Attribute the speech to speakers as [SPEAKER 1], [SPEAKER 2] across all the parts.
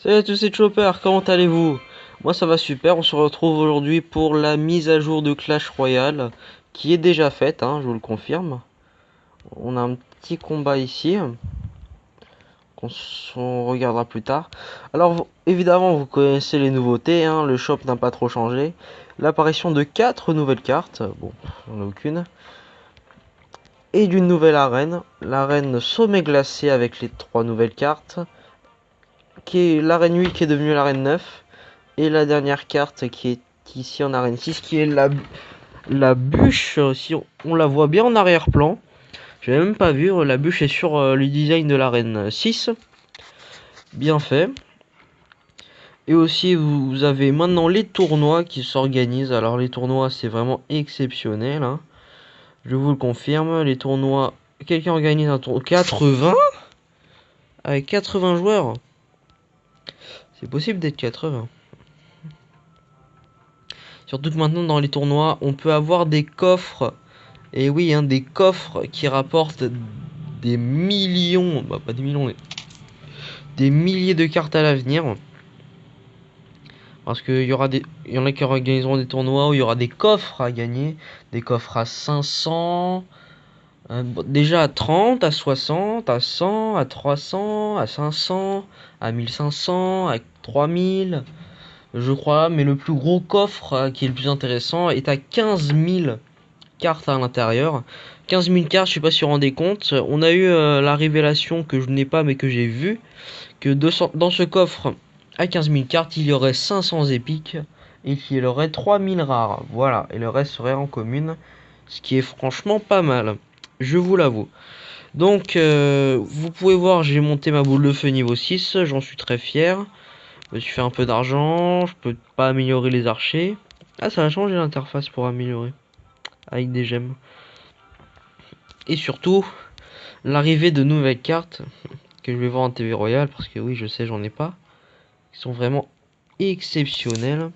[SPEAKER 1] Salut à tous, c'est Chopper, comment allez-vous? Moi ça va super, on se retrouve aujourd'hui pour la mise à jour de Clash Royale qui est déjà faite, hein, je vous le confirme. On a un petit combat ici qu'on regardera plus tard. Alors évidemment vous connaissez les nouveautés, hein, le shop n'a pas trop changé. L'apparition de 4 nouvelles cartes, bon, j'en ai aucune. Et d'une nouvelle arène, l'arène Sommet Glacé avec les 3 nouvelles cartes. Qui est l'arène 8 qui est devenue l'arène 9. Et la dernière carte qui est ici en arène 6, qui est la bûche. Si on la voit bien en arrière-plan. Je n'avais même pas vu, la bûche est sur le design de l'arène 6. Bien fait. Et aussi vous avez maintenant les tournois qui s'organisent. Alors les tournois c'est vraiment exceptionnel, hein. Je vous le confirme. Les tournois, quelqu'un organise un tournoi 80 avec 80 joueurs. C'est possible d'être 80. Surtout que maintenant dans les tournois, on peut avoir des coffres. Et oui, hein, des coffres qui rapportent des millions, bah pas des millions, mais des milliers de cartes à l'avenir. Parce qu'il y en a qui organiseront des tournois où il y aura des coffres à gagner. Des coffres à 500, déjà à 30, à 60, à 100, à 300, à 500, à 1500, à 3000. Je crois, mais le plus gros coffre qui est le plus intéressant est à 15 000 cartes à l'intérieur. 15 000 cartes, je sais pas si vous vous rendez compte. On a eu la révélation que je n'ai pas mais que j'ai vu, que dans ce coffre à 15 000 cartes, il y aurait 500 épiques et qu'il y aurait 3000 rares. Voilà, et le reste serait en commune, ce qui est franchement pas mal, je vous l'avoue. Donc, vous pouvez voir, j'ai monté ma boule de feu niveau 6, j'en suis très fier. Je me suis fait un peu d'argent, je peux pas améliorer les archers. Ah, ça a changé l'interface pour améliorer, avec des gemmes. Et surtout, l'arrivée de nouvelles cartes que je vais voir en TV Royale, parce que oui, je sais, j'en ai pas. Ils sont vraiment exceptionnels.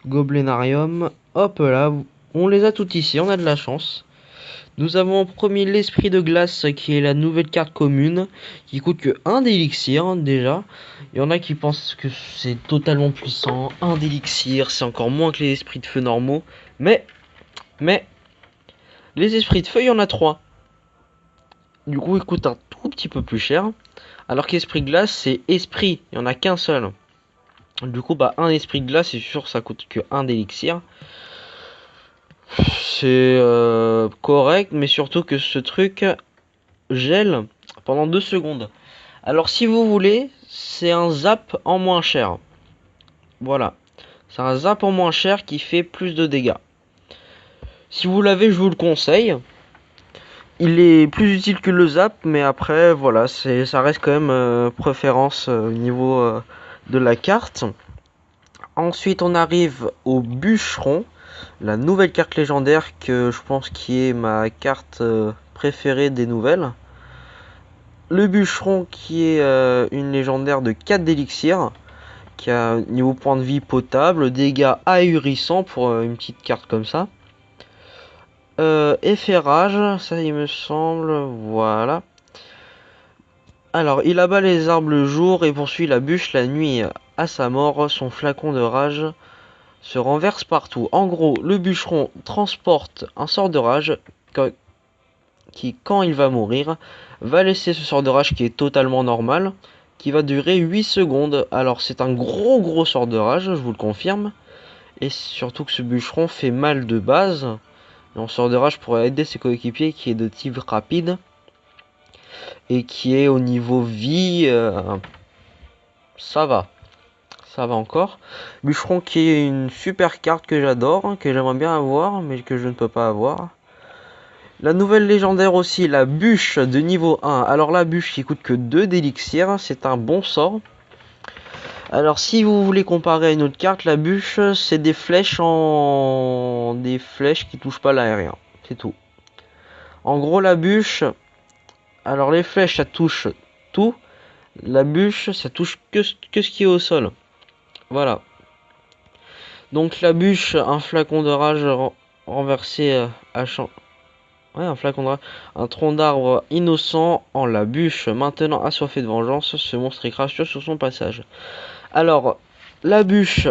[SPEAKER 1] Goblinarium, hop là, on les a toutes ici, on a de la chance. Nous avons en premier l'Esprit de Glace, qui est la nouvelle carte commune, qui coûte que 1 d'élixir déjà. Il y en a qui pensent que c'est totalement puissant, 1 d'élixir, c'est encore moins que les esprits de feu normaux. Mais, les esprits de feu, il y en a 3. Du coup, il coûte un tout petit peu plus cher. Alors qu'esprit glace, c'est esprit, il n'y en a qu'un seul. Du coup, bah, un esprit de glace, c'est sûr, ça coûte que 1 d'élixir. C'est correct, mais surtout que ce truc gèle pendant 2 secondes. Alors, si vous voulez, c'est un zap en moins cher. Voilà. C'est un zap en moins cher qui fait plus de dégâts. Si vous l'avez, je vous le conseille. Il est plus utile que le zap, mais après, voilà, ça reste quand même préférence au niveau de la carte. Ensuite, on arrive au bûcheron, la nouvelle carte légendaire que je pense qui est ma carte préférée des nouvelles. Le bûcheron qui est une légendaire de 4 d'élixir, qui a niveau point de vie potable, dégâts ahurissants pour une petite carte comme ça. Effairage, ça il me semble, voilà. Alors, il abat les arbres le jour et poursuit la bûche la nuit. À sa mort, son flacon de rage se renverse partout. En gros, le bûcheron transporte un sort de rage qui, quand il va mourir, va laisser ce sort de rage qui est totalement normal, qui va durer 8 secondes. Alors, c'est un gros sort de rage, je vous le confirme. Et surtout que ce bûcheron fait mal de base. Un sort de rage pourrait aider ses coéquipiers qui est de type rapide. Et qui est au niveau vie, ça va encore. Bûcheron qui est une super carte que j'adore, hein, que j'aimerais bien avoir, mais que je ne peux pas avoir. La nouvelle légendaire aussi, la bûche de niveau 1. Alors la bûche qui coûte que 2 d'élixir, c'est un bon sort. Alors si vous voulez comparer à une autre carte, la bûche c'est des flèches qui touchent pas l'aérien, c'est tout. En gros la bûche, alors les flèches ça touche tout, la bûche ça touche que ce qui est au sol. Voilà. Donc la bûche, un flacon de rage renversé à champ. Ouais, un flacon de rage. Un tronc d'arbre innocent en la bûche, maintenant assoiffé de vengeance, ce monstre est cracheux sur son passage. Alors, la bûche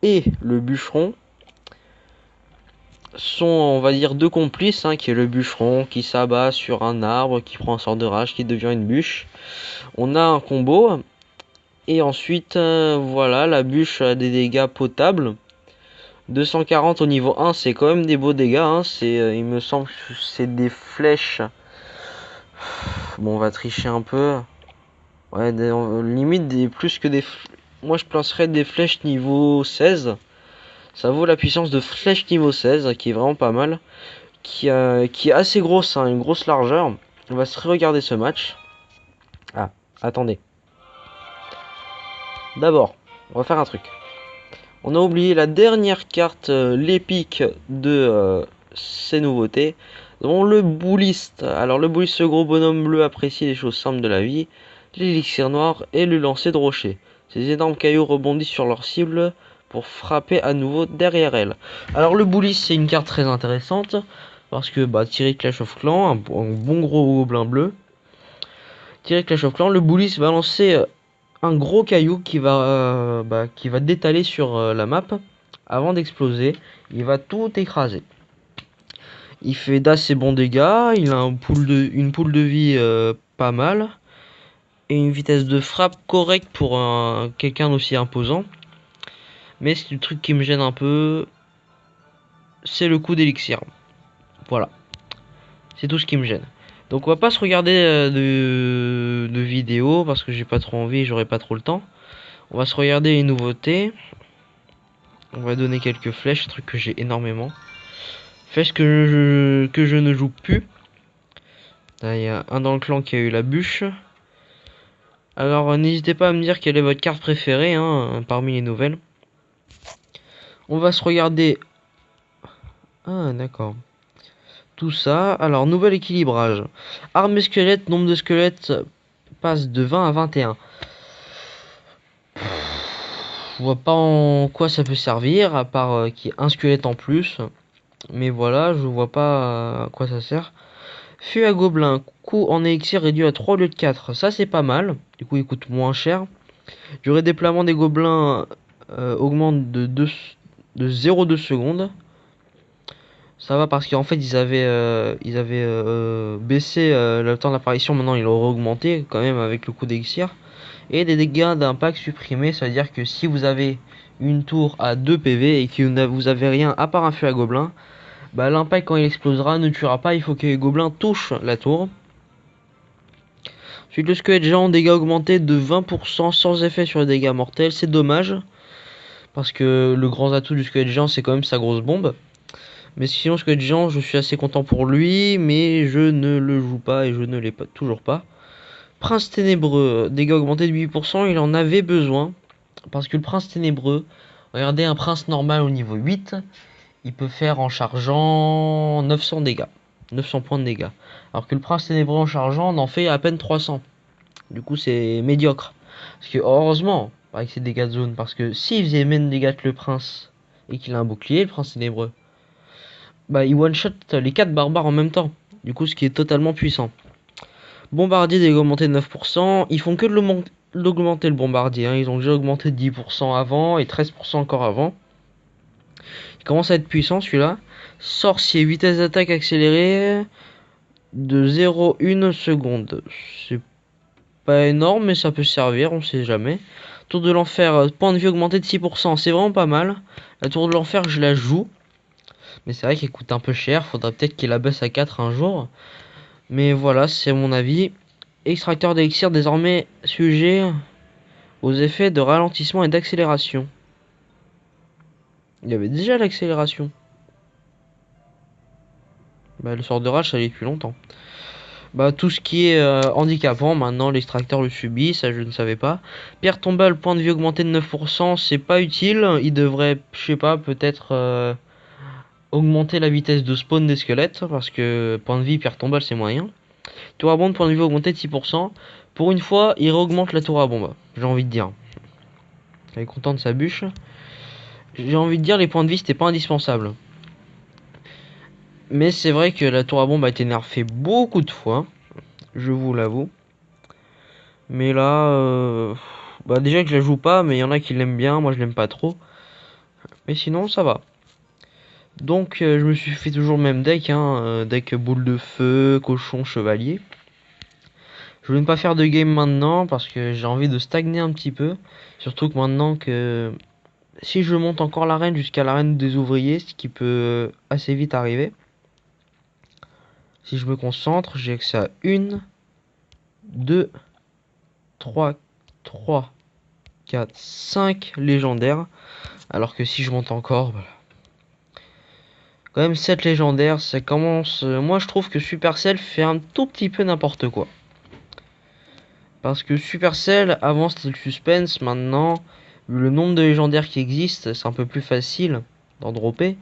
[SPEAKER 1] et le bûcheron sont, on va dire, deux complices, hein, qui est le bûcheron qui s'abat sur un arbre, qui prend un sort de rage, qui devient une bûche. On a un combo. Et ensuite, voilà, la bûche a des dégâts potables. 240 au niveau 1, c'est quand même des beaux dégâts, hein. Il me semble que c'est des flèches. Bon, on va tricher un peu. Ouais, limite plus que des... Moi, je placerais des flèches niveau 16. Ça vaut la puissance de flèche niveau 16, qui est vraiment pas mal. Qui est assez grosse, hein, une grosse largeur. On va se regarder ce match. Ah, attendez. D'abord, on va faire un truc. On a oublié la dernière carte, l'épique de ces nouveautés. Nous avons le bouliste. Alors le bouliste, ce gros bonhomme bleu apprécie les choses simples de la vie, l'élixir noir et le lancer de rocher. Ces énormes cailloux rebondissent sur leur cible pour frapper à nouveau derrière elle. Alors le bouliste, c'est une carte très intéressante parce que tirer Clash of Clans, un bon gros gobelin bleu. Tirer Clash of Clans, le bouliste va lancer un gros caillou qui va détaler sur la map avant d'exploser. Il va tout écraser. Il fait d'assez bons dégâts. Il a une poule de vie pas mal. Et une vitesse de frappe correcte pour quelqu'un d'aussi imposant. Mais c'est le truc qui me gêne un peu. C'est le coup d'élixir. Voilà. C'est tout ce qui me gêne. Donc on va pas se regarder de vidéos parce que j'ai pas trop envie, j'aurai pas trop le temps. On va se regarder les nouveautés. On va donner quelques flèches, truc que j'ai énormément. Flèches que je ne joue plus. Là, il y a un dans le clan qui a eu la bûche. Alors n'hésitez pas à me dire quelle est votre carte préférée, hein, parmi les nouvelles. On va se regarder. Ah d'accord. Tout ça. Alors nouvel équilibrage. Armes et squelettes, nombre de squelettes passe de 20 à 21. Je vois pas en quoi ça peut servir, à part qu'il y ait un squelette en plus. Mais voilà, je vois pas à quoi ça sert. Fût à gobelin, coût en élixir réduit à 3 au lieu de 4. Ça c'est pas mal, du coup il coûte moins cher. Durée de déploiement des gobelins augmente de 0,2 secondes. Ça va parce qu'en fait ils avaient baissé le temps d'apparition, maintenant ils l'ont augmenté quand même avec le coup d'élixir. Et des dégâts d'impact supprimés, ça veut dire que si vous avez une tour à 2 PV et que vous avez rien à part un feu à gobelin, l'impact quand il explosera ne tuera pas, il faut que les gobelins touchent la tour. Ensuite le squelette géant, dégâts augmentés de 20% sans effet sur les dégâts mortels, c'est dommage. Parce que le grand atout du squelette géant c'est quand même sa grosse bombe. Mais sinon squelette géant je suis assez content pour lui, mais je ne le joue pas et je ne l'ai toujours pas. Prince ténébreux, dégâts augmentés de 8%, il en avait besoin. Parce que le prince ténébreux, regardez un prince normal au niveau 8, il peut faire en chargeant 900 dégâts. 900 points de dégâts. Alors que le prince ténébreux en chargeant en fait à peine 300. Du coup c'est médiocre. Parce que heureusement, avec ses dégâts de zone, parce que s'il faisait même dégâts que le prince, et qu'il a un bouclier, le prince ténébreux, il one-shot les 4 barbares en même temps. Du coup ce qui est totalement puissant. Bombardier dégâts augmentés de 9%. Ils font que de l'augmenter le bombardier. Hein. Ils ont déjà augmenté de 10% avant et 13% encore avant. Il commence à être puissant celui-là. Sorcier, vitesse d'attaque accélérée de 0,1 seconde. C'est pas énorme mais ça peut servir, on sait jamais. Tour de l'enfer, point de vie augmenté de 6%. C'est vraiment pas mal. La tour de l'enfer je la joue. Mais c'est vrai qu'elle coûte un peu cher. Faudra peut-être qu'il la baisse à 4 un jour. Mais voilà, c'est mon avis. Extracteur d'élixir désormais sujet aux effets de ralentissement et d'accélération. Il y avait déjà l'accélération. Le sort de rage ça allait depuis longtemps. Tout ce qui est handicapant, maintenant l'extracteur le subit, ça je ne savais pas. Pierre tombale, point de vie augmenté de 9%, c'est pas utile. Il devrait, je sais pas, peut-être augmenter la vitesse de spawn des squelettes, parce que point de vie, pierre tombale c'est moyen. Tour à bombe, point de vue augmenté de 6%. Pour une fois, il réaugmente la tour à bombe. J'ai envie de dire. Il est content de sa bûche. J'ai envie de dire, les points de vie, c'était pas indispensable. Mais c'est vrai que la tour à bombe a été nerfée beaucoup de fois, je vous l'avoue. Mais là, bah déjà que je la joue pas, mais il y en a qui l'aiment bien, moi je l'aime pas trop. Mais sinon, ça va. Donc je me suis fait toujours le même deck, hein, deck boule de feu, cochon, chevalier. Je vais ne pas faire de game maintenant parce que j'ai envie de stagner un petit peu. Surtout que maintenant que si je monte encore l'arène jusqu'à l'arène des ouvriers, ce qui peut assez vite arriver. Si je me concentre, j'ai accès à 1, 2, 3, 3, 4, 5 légendaires. Alors que si je monte encore, voilà. Quand même 7 légendaires, ça commence... moi je trouve que Supercell fait un tout petit peu n'importe quoi. Parce que Supercell, avant c'était le suspense, maintenant, vu le nombre de légendaires qui existent, c'est un peu plus facile d'en dropper.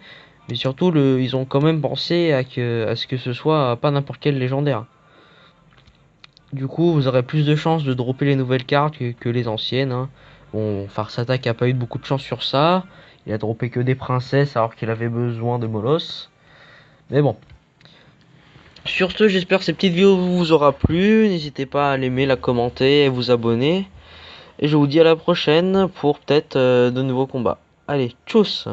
[SPEAKER 1] Mais surtout, ils ont quand même pensé à ce que ce soit pas n'importe quel légendaire. Du coup, vous aurez plus de chances de dropper les nouvelles cartes que les anciennes. Hein. Bon, Farce Attack a pas eu beaucoup de chance sur ça. Il a droppé que des princesses alors qu'il avait besoin de Molos. Mais bon. Sur ce, j'espère que cette petite vidéo vous aura plu. N'hésitez pas à l'aimer, la commenter et vous abonner. Et je vous dis à la prochaine pour peut-être de nouveaux combats. Allez, tchuss!